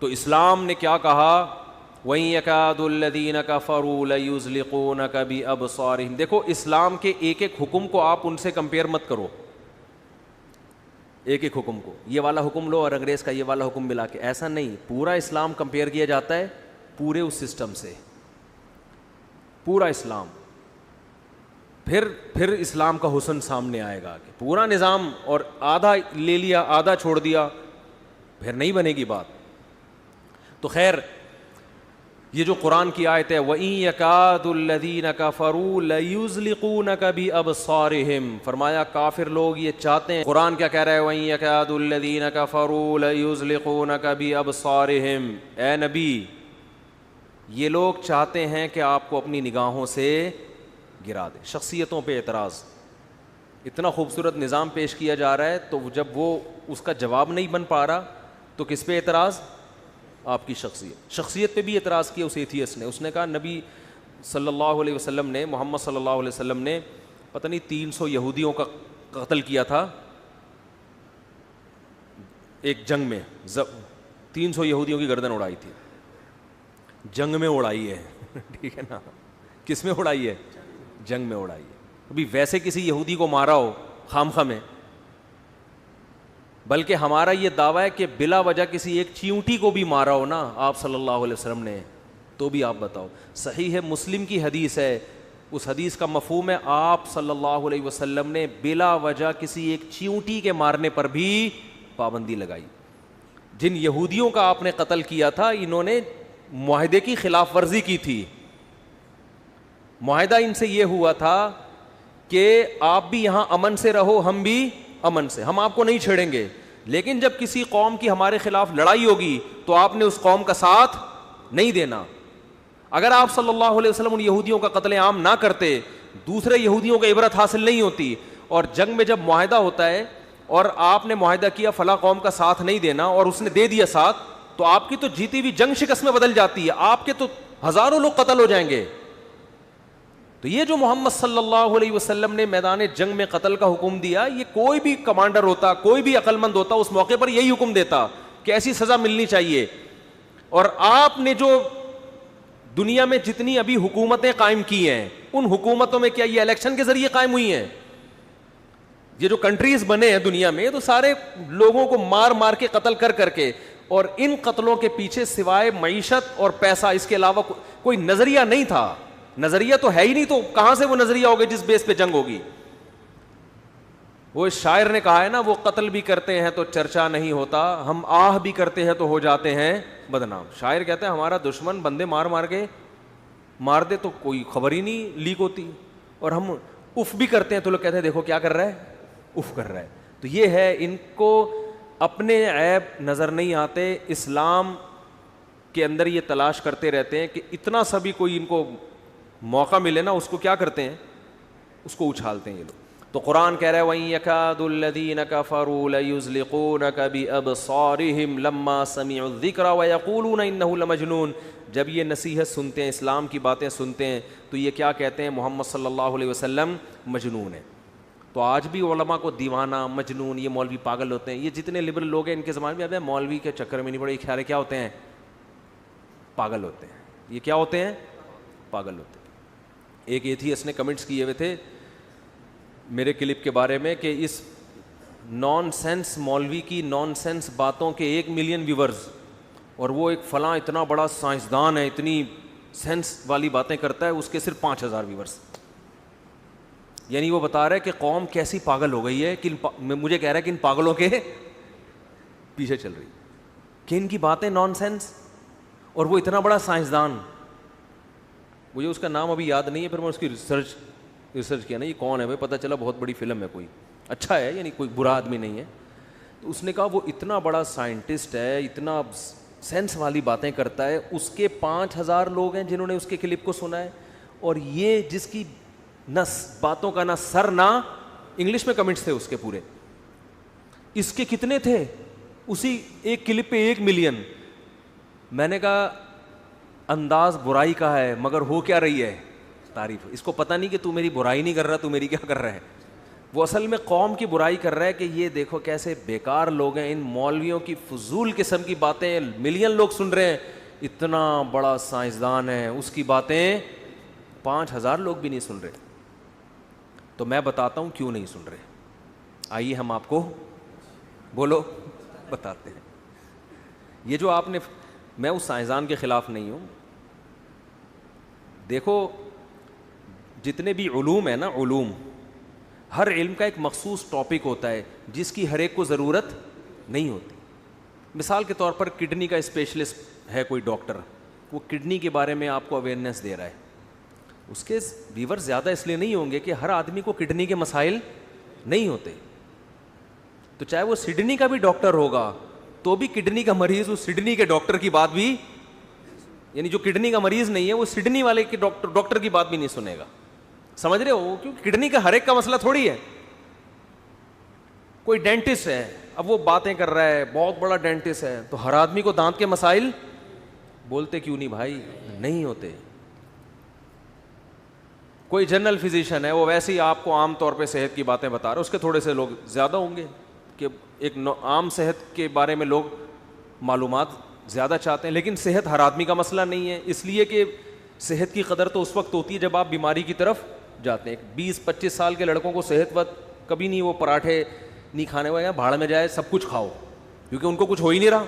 تو اسلام نے کیا کہا, وَإِن يَكَادُ الَّذِينَ كَفَرُوا لَيُزْلِقُونَكَ بِأَبْصَارِهِمْ. دیکھو اسلام کے ایک ایک حکم کو آپ ان سے کمپیئر مت کرو, ایک ایک حکم کو, یہ والا حکم لو اور انگریز کا یہ والا حکم ملا کے, ایسا نہیں. پورا اسلام کمپیئر کیا جاتا ہے پورے اس سسٹم سے, پورا اسلام. پھر اسلام کا حسن سامنے آئے گا کہ پورا نظام, اور آدھا لے لیا آدھا چھوڑ دیا, پھر نہیں بنے گی بات. تو خیر یہ جو قرآن کی آیت ہے وَإِن يَكَادُ الَّذِينَ كَفَرُوا لَيُزْلِقُونَكَ بِأَبْصَارِهِمْ, فرمایا کافر لوگ یہ چاہتے ہیں. قرآن کیا کہہ رہا ہے, وَإِن يَكَادُ الَّذِينَ كَفَرُوا لَيُزْلِقُونَكَ بِأَبْصَارِهِمْ. اے نبی یہ لوگ چاہتے ہیں کہ آپ کو اپنی نگاہوں سے گرا دیں. شخصیتوں پہ اعتراض, اتنا خوبصورت نظام پیش کیا جا رہا ہے, تو جب وہ اس کا جواب نہیں بن پا رہا تو کس پہ اعتراض, آپ کی شخصیت پہ بھی اعتراض کیا اس ایتھیسٹ نے. اس نے کہا نبی صلی اللہ علیہ وسلم نے, محمد صلی اللہ علیہ وسلم نے پتہ نہیں 300 یہودیوں کا قتل کیا تھا ایک جنگ میں, 300 یہودیوں کی گردن اڑائی تھی, جنگ میں اڑائی ہے. ٹھیک ہے نا, کس میں اڑائی ہے, جنگ میں اڑائی ہے. ابھی ویسے کسی یہودی کو مارا ہو خام خواہ میں بلکہ ہمارا یہ دعویٰ ہے کہ بلا وجہ کسی ایک چیونٹی کو بھی مارا ہو نا آپ صلی اللہ علیہ وسلم نے, تو بھی آپ بتاؤ. صحیح ہے, مسلم کی حدیث ہے, اس حدیث کا مفہوم ہے آپ صلی اللہ علیہ وسلم نے بلا وجہ کسی ایک چیونٹی کے مارنے پر بھی پابندی لگائی. جن یہودیوں کا آپ نے قتل کیا تھا, انہوں نے معاہدے کی خلاف ورزی کی تھی. معاہدہ ان سے یہ ہوا تھا کہ آپ بھی یہاں امن سے رہو, ہم بھی امن سے, ہم آپ کو نہیں چھیڑیں گے, لیکن جب کسی قوم کی ہمارے خلاف لڑائی ہوگی تو آپ نے اس قوم کا ساتھ نہیں دینا. اگر آپ صلی اللہ علیہ وسلم ان یہودیوں کا قتل عام نہ کرتے, دوسرے یہودیوں کو عبرت حاصل نہیں ہوتی. اور جنگ میں جب معاہدہ ہوتا ہے اور آپ نے معاہدہ کیا فلاں قوم کا ساتھ نہیں دینا اور اس نے دے دیا ساتھ, تو آپ کی تو جیتی ہوئی جنگ شکست میں بدل جاتی ہے, آپ کے تو ہزاروں لوگ قتل ہو جائیں گے. تو یہ جو محمد صلی اللہ علیہ وسلم نے میدان جنگ میں قتل کا حکم دیا, یہ کوئی بھی کمانڈر ہوتا, کوئی بھی عقل مند ہوتا, اس موقع پر یہی حکم دیتا کہ ایسی سزا ملنی چاہیے. اور آپ نے جو دنیا میں جتنی ابھی حکومتیں قائم کی ہیں, ان حکومتوں میں کیا یہ الیکشن کے ذریعے قائم ہوئی ہیں؟ یہ جو کنٹریز بنے ہیں دنیا میں, تو سارے لوگوں کو مار مار کے قتل کر کر کے, اور ان قتلوں کے پیچھے سوائے معیشت اور پیسہ اس کے علاوہ کوئی نظریہ نہیں تھا. نظریہ تو ہے ہی نہیں, تو کہاں سے وہ نظریہ ہوگا جس بیس پہ جنگ ہوگی؟ وہ شاعر نے کہا ہے نا, وہ قتل بھی کرتے ہیں تو چرچا نہیں ہوتا, ہم آہ بھی کرتے ہیں تو ہو جاتے ہیں بدنام. شاعر کہتے ہیں ہمارا دشمن بندے مار مار کے مار دے تو کوئی خبر ہی نہیں لیک ہوتی, اور ہم اف بھی کرتے ہیں تو لوگ کہتے ہیں دیکھو کیا کر رہا ہے, اف کر رہا ہے. تو یہ ہے, ان کو اپنے عیب نظر نہیں آتے, اسلام کے اندر یہ تلاش کرتے رہتے ہیں کہ اتنا سا بھی کوئی ان کو موقع ملے نا, اس کو کیا کرتے ہیں, اس کو اچھالتے ہیں یہ لوگ. تو قرآن کہہ رہا ہے وَإِن يَكَادُ الَّذِينَ كَفَرُوا لَيُزْلِقُونَكَ بِأَبْصَارِهِمْ لَمَّا سَمِعُوا الذِّكْرَ وَيَقُولُونَ إِنَّهُ لَمَجْنُونَ. جب یہ نصیحت سنتے ہیں, اسلام کی باتیں سنتے ہیں, تو یہ کیا کہتے ہیں, محمد صلی اللہ علیہ وسلم مجنون ہے. تو آج بھی علماء کو دیوانہ, مجنون, یہ مولوی پاگل ہوتے ہیں. یہ جتنے لبرل لوگ ہیں ان کے زمانے میں, اب مولوی کے چکر میں نہیں پڑے, یہ خیال ہے کیا ہوتے ہیں, پاگل ہوتے ہیں. یہ کیا ہوتے ہیں, پاگل ہوتے ہیں. ایک ایتھیسٹ نے کمنٹس کیے ہوئے تھے میرے کلپ کے بارے میں کہ اس نان سینس مولوی کی نان سینس باتوں کے 1 ملین ویورز, اور وہ ایک فلاں اتنا بڑا سائنسدان ہے, اتنی سینس والی باتیں کرتا ہے, اس کے صرف 5000 ویورز. یعنی وہ بتا رہا ہے کہ قوم کیسی پاگل ہو گئی ہے, مجھے کہہ رہا ہے کہ ان پاگلوں کے پیچھے چل رہی کہ ان کی باتیں نان سینس, اور وہ اتنا بڑا سائنسدان. مجھے اس کا نام ابھی یاد نہیں ہے, پھر میں اس کی ریسرچ کیا نا, یہ کون ہے بھائی, پتہ چلا بہت بڑی فلم ہے, کوئی اچھا ہے, یعنی کوئی برا آدمی نہیں ہے. تو اس نے کہا وہ اتنا بڑا سائنٹسٹ ہے, اتنا سینس والی باتیں کرتا ہے, اس کے 5000 لوگ ہیں جنہوں نے اس کے کلپ کو سنا ہے, اور یہ جس کی نہ باتوں کا نہ سر نہ, انگلش میں کمنٹس تھے اس کے پورے, اس کے کتنے تھے, اسی ایک کلپ پہ 1 ملین. میں نے کہا انداز برائی کا ہے مگر ہو کیا رہی ہے, تعریف. اس کو پتہ نہیں کہ تو میری برائی نہیں کر رہا, تو میری کیا کر رہا ہے. وہ اصل میں قوم کی برائی کر رہا ہے کہ یہ دیکھو کیسے بیکار لوگ ہیں, ان مولویوں کی فضول قسم کی باتیں ملین لوگ سن رہے ہیں. اتنا بڑا سائنسدان ہے, اس کی باتیں 5000 لوگ بھی نہیں سن رہے. تو میں بتاتا ہوں کیوں نہیں سن رہے, آئیے ہم آپ کو بولو بتاتے ہیں. یہ جو آپ نے, میں اس سائنسدان کے خلاف نہیں ہوں, دیکھو جتنے بھی علوم ہیں نا, علوم, ہر علم کا ایک مخصوص ٹاپک ہوتا ہے جس کی ہر ایک کو ضرورت نہیں ہوتی. مثال کے طور پر کڈنی کا اسپیشلسٹ ہے کوئی ڈاکٹر, وہ کڈنی کے بارے میں آپ کو اویئرنیس دے رہا ہے, اس کے ویور زیادہ اس لیے نہیں ہوں گے کہ ہر آدمی کو کڈنی کے مسائل نہیں ہوتے. تو چاہے وہ سڈنی کا بھی ڈاکٹر ہوگا تو بھی کڈنی کا مریض اس سڈنی کے ڈاکٹر کی بات بھی, یعنی جو کڈنی کا مریض نہیں ہے وہ سڈنی والے کے ڈاکٹر کی بات بھی نہیں سنے گا. سمجھ رہے ہو, کیونکہ کڈنی کا ہر ایک کا مسئلہ تھوڑی ہے. کوئی ڈینٹسٹ ہے, اب وہ باتیں کر رہا ہے, بہت بڑا ڈینٹسٹ ہے, تو ہر آدمی کو دانت کے مسائل بولتے کیوں نہیں بھائی, نہیں ہوتے. کوئی جنرل فزیشین ہے, وہ ویسے ہی آپ کو عام طور پہ صحت کی باتیں بتا رہا ہے, اس کے تھوڑے سے لوگ زیادہ ہوں گے کہ ایک عام صحت کے بارے میں لوگ معلومات زیادہ چاہتے ہیں, لیکن صحت ہر آدمی کا مسئلہ نہیں ہے. اس لیے کہ صحت کی قدر تو اس وقت ہوتی ہے جب آپ بیماری کی طرف جاتے ہیں. 20-25 سال کے لڑکوں کو صحت وقت کبھی نہیں وہ پراٹھے نہیں کھانے والے بھاڑ میں جائے, سب کچھ کھاؤ, کیونکہ ان کو کچھ ہو ہی نہیں رہا.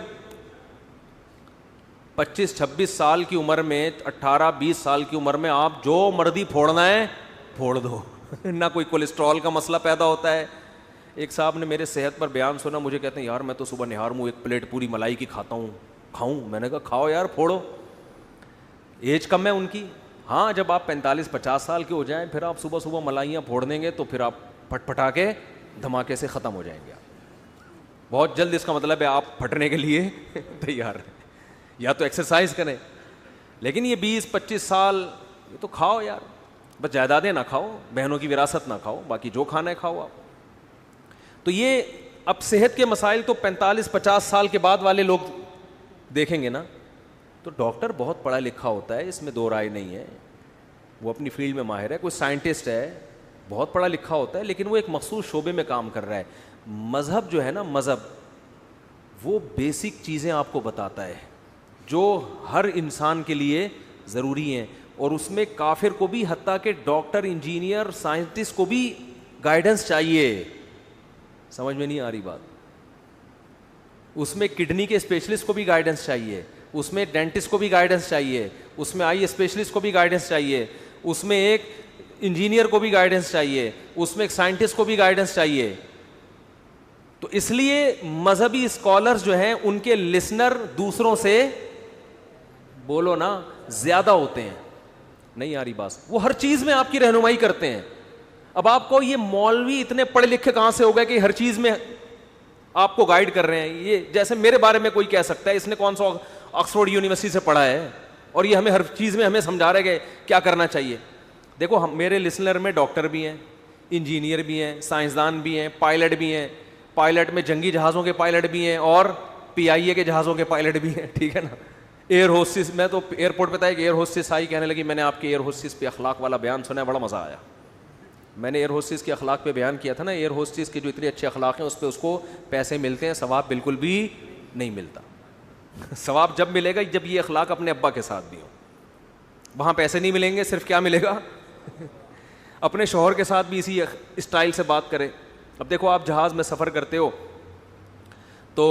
25-26 سال کی عمر میں, 18-20 سال کی عمر میں آپ جو مرضی پھوڑنا ہے پھوڑ دو. نہ کوئی کولیسٹرول کا مسئلہ پیدا ہوتا ہے. ایک صاحب نے میرے صحت پر بیان سنا, مجھے کہتے ہیں یار میں تو صبح نہار منہ 1 پلیٹ پوری ملائی کی کھاتا ہوں, کھاؤں؟ میں نے کہا کھاؤ یار, پھوڑو. ایج کم ہے ان کی. ہاں جب آپ 45-50 سال کے ہو جائیں پھر آپ صبح صبح ملائیاں پھوڑ دیں گے تو پھر آپ پھٹ پھٹا کے دھماکے سے ختم ہو جائیں گے. بہت جلد, اس کا مطلب ہے آپ پھٹنے کے لیے تیار ہیں. یا تو ایکسرسائز کریں, لیکن یہ 20-25 سال یہ تو کھاؤ یار, بس جائیدادیں نہ کھاؤ, بہنوں کی وراثت نہ کھاؤ, باقی جو کھانا ہے کھاؤ آپ. تو یہ اب صحت کے مسائل تو 45-50 سال کے بعد والے لوگ دیکھیں گے نا, تو ڈاکٹر بہت پڑھا لکھا ہوتا ہے, اس میں دو رائے نہیں ہے, وہ اپنی فیلڈ میں ماہر ہے, کوئی سائنٹسٹ ہے, بہت پڑھا لکھا ہوتا ہے, لیکن وہ ایک مخصوص شعبے میں کام کر رہا ہے. مذہب جو ہے نا, مذہب وہ بیسک چیزیں آپ کو بتاتا ہے جو ہر انسان کے لیے ضروری ہیں, اور اس میں کافر کو بھی, حتیٰ کہ ڈاکٹر, انجینئر, سائنٹسٹ کو بھی گائیڈنس چاہیے. سمجھ میں نہیں آ رہی بات؟ اس میں کڈنی کے اسپیشلسٹ کو بھی گائیڈنس چاہیے, اس میں ڈینٹسٹ کو بھی گائیڈنس چاہیے, اس میں آئی اسپیشلسٹ کو بھی گائیڈنس چاہیے, اس میں ایک انجینئر کو بھی گائیڈنس چاہیے, اس میں ایک سائنٹسٹ کو بھی گائیڈنس چاہیے. تو اس لیے مذہبی اسکالرز جو ہیں ان کے لسنر دوسروں سے, بولو نا, زیادہ ہوتے ہیں. نہیں آ رہی بات؟ وہ ہر چیز میں آپ کی رہنمائی کرتے ہیں. اب آپ کو یہ مولوی اتنے پڑھے لکھے کہاں سے ہو گئے کہ ہر چیز میں آپ کو گائیڈ کر رہے ہیں؟ یہ جیسے میرے بارے میں کوئی کہہ سکتا ہے اس نے کون سا آکسفورڈ یونیورسٹی سے پڑھا ہے اور یہ ہمیں ہر چیز میں ہمیں سمجھا رہے کہ کیا کرنا چاہیے. دیکھو میرے لسنر میں ڈاکٹر بھی ہیں, انجینئر بھی ہیں, سائنسدان بھی ہیں, پائلٹ بھی ہیں. پائلٹ میں جنگی جہازوں کے پائلٹ بھی ہیں اور PIA کے جہازوں کے پائلٹ بھی ہیں, ٹھیک ہے نا. ایئر ہوسٹس, میں تو ایئرپورٹ پہ تھا, ایک ایئر ہوسٹس آئی, کہنے لگی میں نے آپ کے ایئر ہوسٹس پہ اخلاق والا بیان سنا ہے, بڑا مزہ آیا. میں نے ایئر ہوسٹس کے اخلاق پہ بیان کیا تھا نا, ایئر ہوسٹس کے جو اتنے اچھے اخلاق ہیں اس پہ اس کو پیسے ملتے ہیں, ثواب بالکل بھی نہیں ملتا. ثواب جب ملے گا جب یہ اخلاق اپنے ابا کے ساتھ بھی ہو. وہاں پیسے نہیں ملیں گے, صرف کیا ملے گا, اپنے شوہر کے ساتھ بھی اسی اسٹائل سے بات کرے. اب دیکھو آپ جہاز میں سفر کرتے ہو تو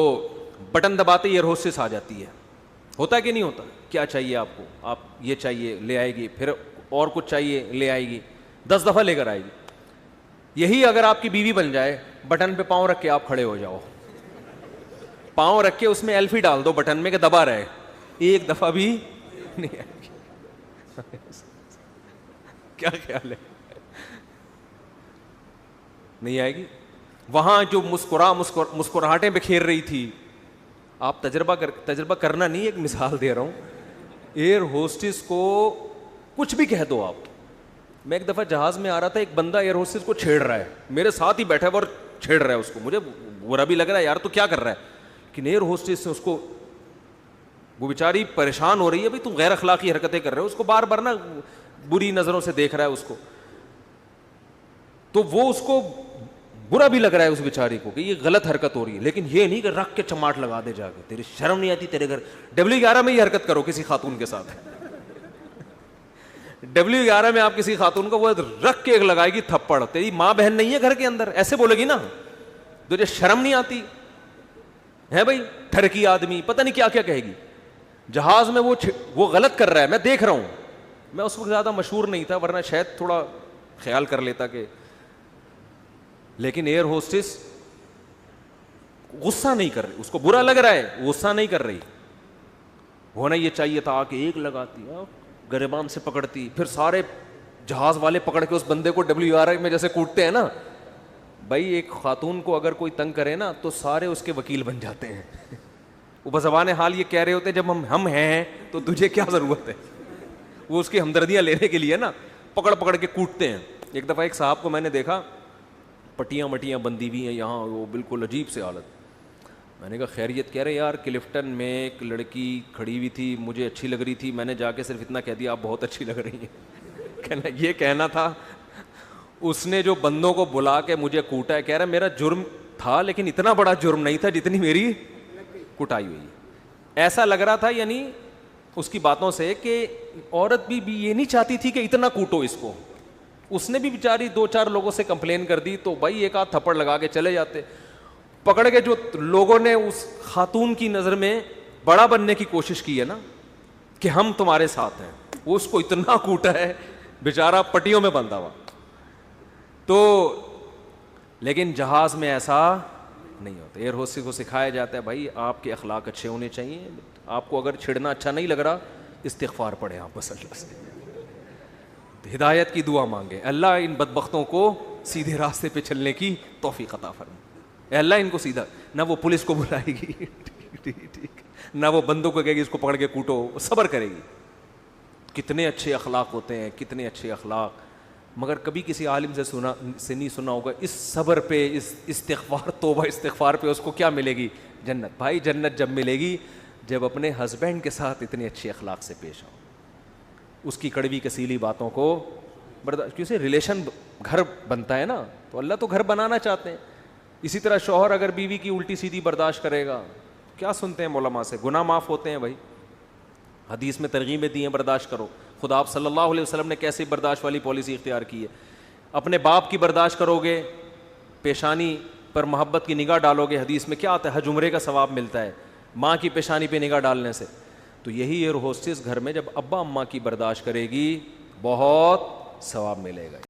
بٹن دباتے ایئر ہوسٹس آ جاتی ہے, ہوتا ہے کہ نہیں ہوتا؟ کیا چاہیے آپ کو, آپ یہ چاہیے لے آئے گی, پھر اور کچھ چاہیے لے آئے گی, 10 دفعہ لے کر آئے گی. یہی اگر آپ کی بیوی بن جائے, بٹن پہ پاؤں رکھ کے آپ کھڑے ہو جاؤ, پاؤں رکھ کے اس میں ایلفی ڈال دو بٹن میں کہ دبا رہے, ایک دفعہ بھی نہیں آئے گی. کیا خیال ہے؟ نہیں آئے گی. وہاں جو مسکراہٹیں بکھیر رہی تھی, آپ تجربہ کرنا نہیں, ایک مثال دے رہا ہوں. ایئر ہوسٹس کو کچھ بھی کہہ دو آپ. میں ایک دفعہ جہاز میں آ رہا تھا, ایک بندہ ایئر ہوسٹس کو چھیڑ رہا ہے, میرے ساتھ ہی بیٹھا ہے اور چھیڑ رہا ہے اس کو. مجھے برا بھی لگ رہا ہے یار تو کیا کر رہا ہے, لیکن ایئر ہوسٹس سے اس کو, وہ بیچاری پریشان ہو رہی ہے, بھائی تم غیر اخلاقی حرکتیں کر رہے ہو, اس کو بار بار نا بری نظروں سے دیکھ رہا ہے اس کو. تو وہ اس کو برا بھی لگ رہا ہے اس بیچاری کو کہ یہ غلط حرکت ہو رہی ہے, لیکن یہ نہیں کہ رکھ کے چماٹ لگا دے جا کے, تیری شرم نہیں آتی, تیرے گھر W11 میں یہ حرکت کرو کسی خاتون کے ساتھ. W11 میں آپ کسی خاتون کو وہ رکھ کے ایک لگائے گی تھپڑ, تیری ماں بہن نہیں ہے گھر کے اندر, ایسے بولے گی نا, تجھے شرم نہیں آتی ہے بھائی, ٹھرکی آدمی, پتہ نہیں کیا کیا کہے گی. جہاز میں وہ غلط کر رہا ہے, میں دیکھ رہا ہوں. میں اس وقت زیادہ مشہور نہیں تھا, ورنہ شاید تھوڑا خیال کر لیتا کہ, لیکن ایئر ہوسٹس غصہ نہیں کر رہی, اس کو برا لگ رہا ہے, غصہ نہیں کر رہی. ہونا یہ چاہیے تھا آ کے ایک لگاتی, گریبان سے پکڑتی, پھر سارے جہاز والے پکڑ کے اس بندے کو W11 میں جیسے کوٹتے ہیں نا. بھائی ایک خاتون کو اگر کوئی تنگ کرے نا تو سارے اس کے وکیل بن جاتے ہیں. وہ بزبان حال یہ کہہ رہے ہوتے ہیں جب ہم ہیں تو تجھے کیا ضرورت ہے. وہ اس کی ہمدردیاں لینے کے لیے نا پکڑ پکڑ کے کوٹتے ہیں. ایک دفعہ ایک صاحب کو میں نے دیکھا, پٹیاں مٹیاں بندی ہوئی ہیں یہاں, وہ بالکل عجیب سے حالت. میں نے کہا خیریت؟ کہہ رہے یار کلفٹن میں ایک لڑکی کھڑی ہوئی تھی, مجھے اچھی لگ رہی تھی, میں نے جا کے صرف اتنا کہہ دیا آپ بہت اچھی لگ رہی ہیں. کہنا یہ کہنا تھا, اس نے جو بندوں کو بلا کے مجھے کوٹا ہے. کہہ رہا میرا جرم تھا لیکن اتنا بڑا جرم نہیں تھا جتنی میری کٹائی ہوئی. ایسا لگ رہا تھا یعنی اس کی باتوں سے کہ عورت بھی یہ نہیں چاہتی تھی کہ اتنا کوٹو اس کو. اس نے بھی بیچاری 2-4 لوگوں سے کمپلین کر دی تو بھائی ایک آدھ تھپڑ لگا کے چلے جاتے. پکڑ کے جو لوگوں نے اس خاتون کی نظر میں بڑا بننے کی کوشش کی ہے نا کہ ہم تمہارے ساتھ ہیں, وہ اس کو اتنا کوٹا ہے بیچارہ پٹیوں میں بندھا ہوا. تو لیکن جہاز میں ایسا نہیں ہوتا. ایئر ہوسٹس کو سکھایا جاتا ہے بھائی آپ کے اخلاق اچھے ہونے چاہیے, آپ کو اگر چھڑنا اچھا نہیں لگ رہا استغفار پڑھیں آپ بس, اللہ سے ہدایت کی دعا مانگیں, اللہ ان بدبختوں کو سیدھے راستے پہ چلنے کی توفیق عطا فرمائے. اے اللہ ان کو سیدھا, نہ وہ پولیس کو بلائے گی ٹھیک, نہ وہ بندوں کو کہے گی اس کو پکڑ کے کوٹو, صبر کرے گی. کتنے اچھے اخلاق ہوتے ہیں, کتنے اچھے اخلاق. مگر کبھی کسی عالم سے نہیں سنا ہوگا اس صبر پہ, اس استغفار, توبہ استغفار پہ اس کو کیا ملے گی؟ جنت. بھائی جنت جب ملے گی جب اپنے ہسبینڈ کے ساتھ اتنے اچھے اخلاق سے پیش آؤ, اس کی کڑوی کسیلی باتوں کو برداشت. کیونکہ ریلیشن گھر بنتا ہے نا, تو اللہ تو گھر بنانا چاہتے ہیں. اسی طرح شوہر اگر بیوی کی الٹی سیدھی برداشت کرے گا, کیا سنتے ہیں علماء سے, گناہ معاف ہوتے ہیں بھائی. حدیث میں ترغیبیں دی ہیں برداشت کرو. خدا آپ صلی اللہ علیہ وسلم نے کیسے برداشت والی پالیسی اختیار کی ہے. اپنے باپ کی برداشت کرو گے, پیشانی پر محبت کی نگاہ ڈالو گے, حدیث میں کیا آتا ہے, حج عمرے کا ثواب ملتا ہے ماں کی پیشانی پہ نگاہ ڈالنے سے. تو یہی ایئر ہوسٹس گھر میں جب ابا اماں کی برداشت کرے گی بہت ثواب ملے گا.